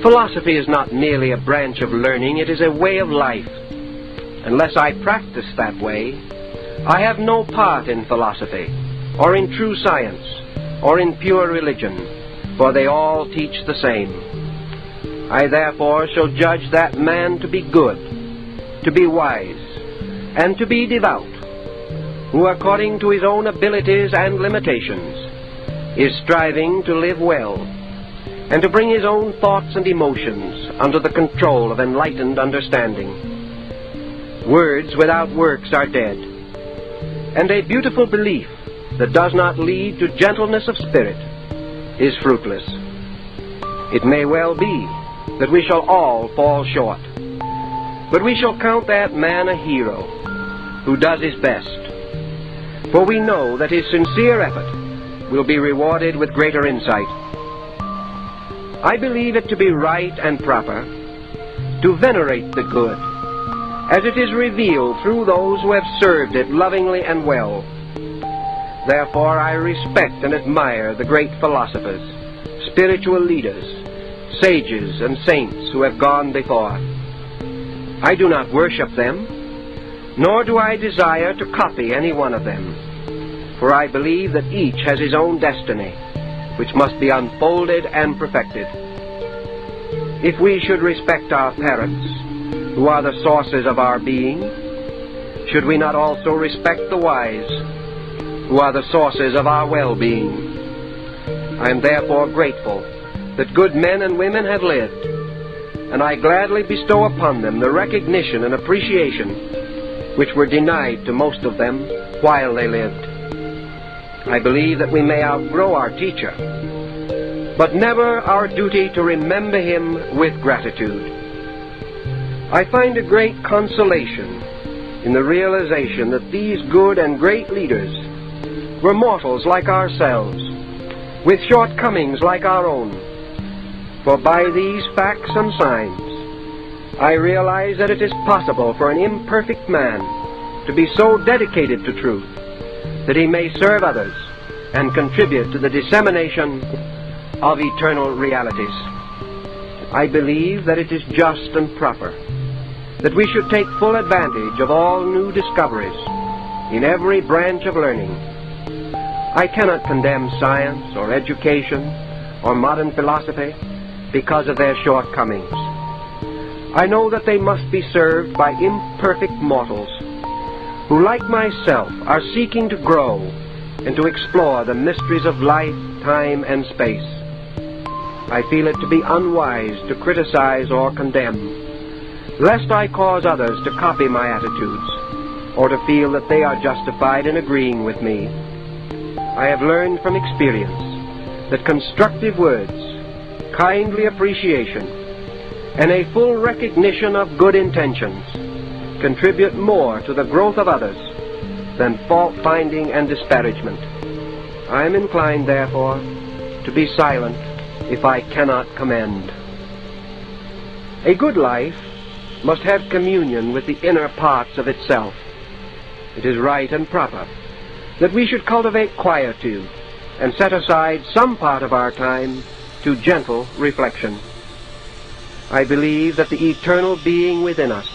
Philosophy is not merely a branch of learning, it is a way of life. Unless I practice that way, I have no part in philosophy, or in true science, or in pure religion, for they all teach the same. I therefore shall judge that man to be good, to be wise, and to be devout, who according to his own abilities and limitations is striving to live well, and to bring his own thoughts and emotions under the control of enlightened understanding. Words without works are dead, and a beautiful belief that does not lead to gentleness of spirit is fruitless. It may well be that we shall all fall short, but we shall count that man a hero who does his best, for we know that his sincere effort will be rewarded with greater insight. I believe it to be right and proper to venerate the good, as it is revealed through those who have served it lovingly and well. Therefore I respect and admire the great philosophers, spiritual leaders, sages and saints who have gone before. I do not worship them, nor do I desire to copy any one of them, for I believe that each has his own destiny, which must be unfolded and perfected. If we should respect our parents, who are the sources of our being, should we not also respect the wise, who are the sources of our well-being? I am therefore grateful that good men and women have lived, and I gladly bestow upon them the recognition and appreciation which were denied to most of them while they lived. I believe that we may outgrow our teacher, but never our duty to remember him with gratitude. I find a great consolation in the realization that these good and great leaders were mortals like ourselves, with shortcomings like our own. For by these facts and signs, I realize that it is possible for an imperfect man to be so dedicated to truth that he may serve others and contribute to the dissemination of eternal realities. I believe that it is just and proper that we should take full advantage of all new discoveries in every branch of learning. I cannot condemn science or education or modern philosophy because of their shortcomings. I know that they must be served by imperfect mortals who, like myself, are seeking to grow and to explore the mysteries of life, time, and space. I feel it to be unwise to criticize or condemn, lest I cause others to copy my attitudes, or to feel that they are justified in agreeing with me. I have learned from experience that constructive words, kindly appreciation, and a full recognition of good intentions contribute more to the growth of others than fault-finding and disparagement. I am inclined, therefore, to be silent if I cannot commend. A good life must have communion with the inner parts of itself. It is right and proper that we should cultivate quietude and set aside some part of our time to gentle reflection. I believe that the eternal being within us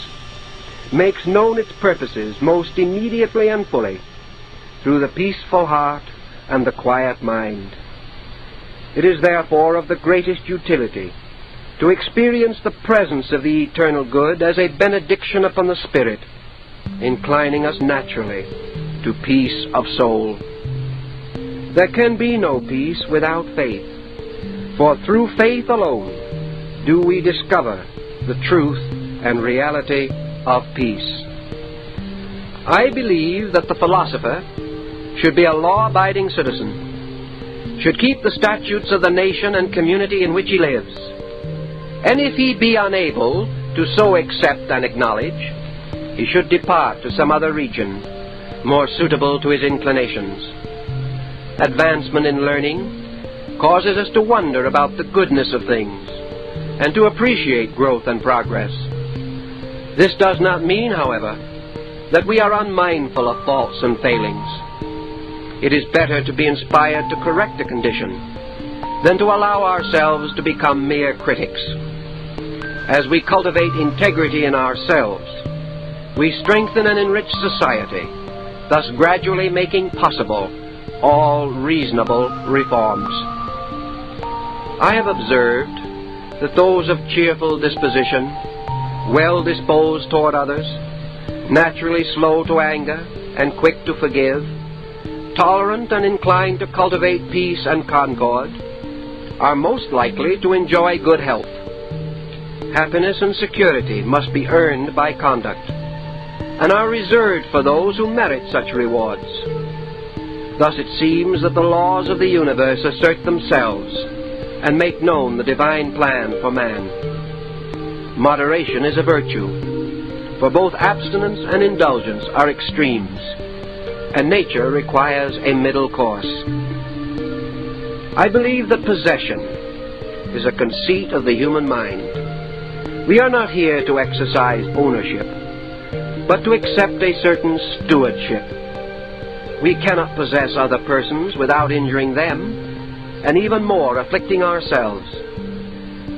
makes known its purposes most immediately and fully through the peaceful heart and the quiet mind. It is therefore of the greatest utility to experience the presence of the eternal good as a benediction upon the spirit, inclining us naturally to peace of soul. There can be no peace without faith, for through faith alone do we discover the truth and reality of peace. I believe that the philosopher should be a law-abiding citizen, should keep the statutes of the nation and community in which he lives, and if he be unable to so accept and acknowledge, he should depart to some other region more suitable to his inclinations. Advancement in learning causes us to wonder about the goodness of things and to appreciate growth and progress. This does not mean, however, that we are unmindful of faults and failings. It is better to be inspired to correct a condition than to allow ourselves to become mere critics. As we cultivate integrity in ourselves, we strengthen and enrich society, thus gradually making possible all reasonable reforms. I have observed that those of cheerful disposition, well disposed toward others, naturally slow to anger and quick to forgive, tolerant and inclined to cultivate peace and concord, are most likely to enjoy good health. Happiness and security must be earned by conduct, and are reserved for those who merit such rewards. Thus it seems that the laws of the universe assert themselves and make known the divine plan for man. Moderation is a virtue, for both abstinence and indulgence are extremes, and nature requires a middle course. I believe that possession is a conceit of the human mind. We are not here to exercise ownership, but to accept a certain stewardship. We cannot possess other persons without injuring them, and even more afflicting ourselves.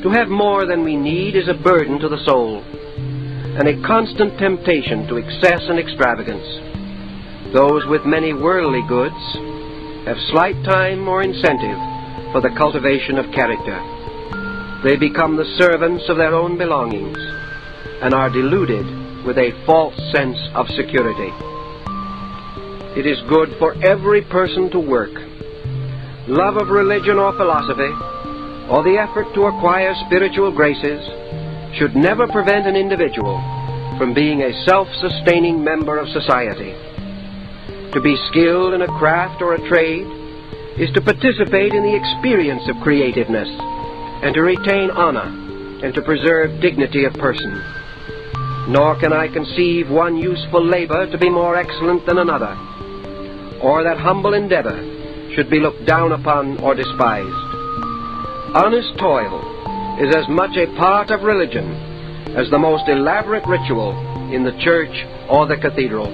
To have more than we need is a burden to the soul, and a constant temptation to excess and extravagance. Those with many worldly goods have slight time or incentive for the cultivation of character. They become the servants of their own belongings, and are deluded with a false sense of security. It is good for every person to work. Love of religion or philosophy, or the effort to acquire spiritual graces, should never prevent an individual from being a self-sustaining member of society. To be skilled in a craft or a trade is to participate in the experience of creativeness, and to retain honor, and to preserve dignity of person. Nor can I conceive one useful labor to be more excellent than another, or that humble endeavor should be looked down upon or despised. Honest toil is as much a part of religion as the most elaborate ritual in the church or the cathedral.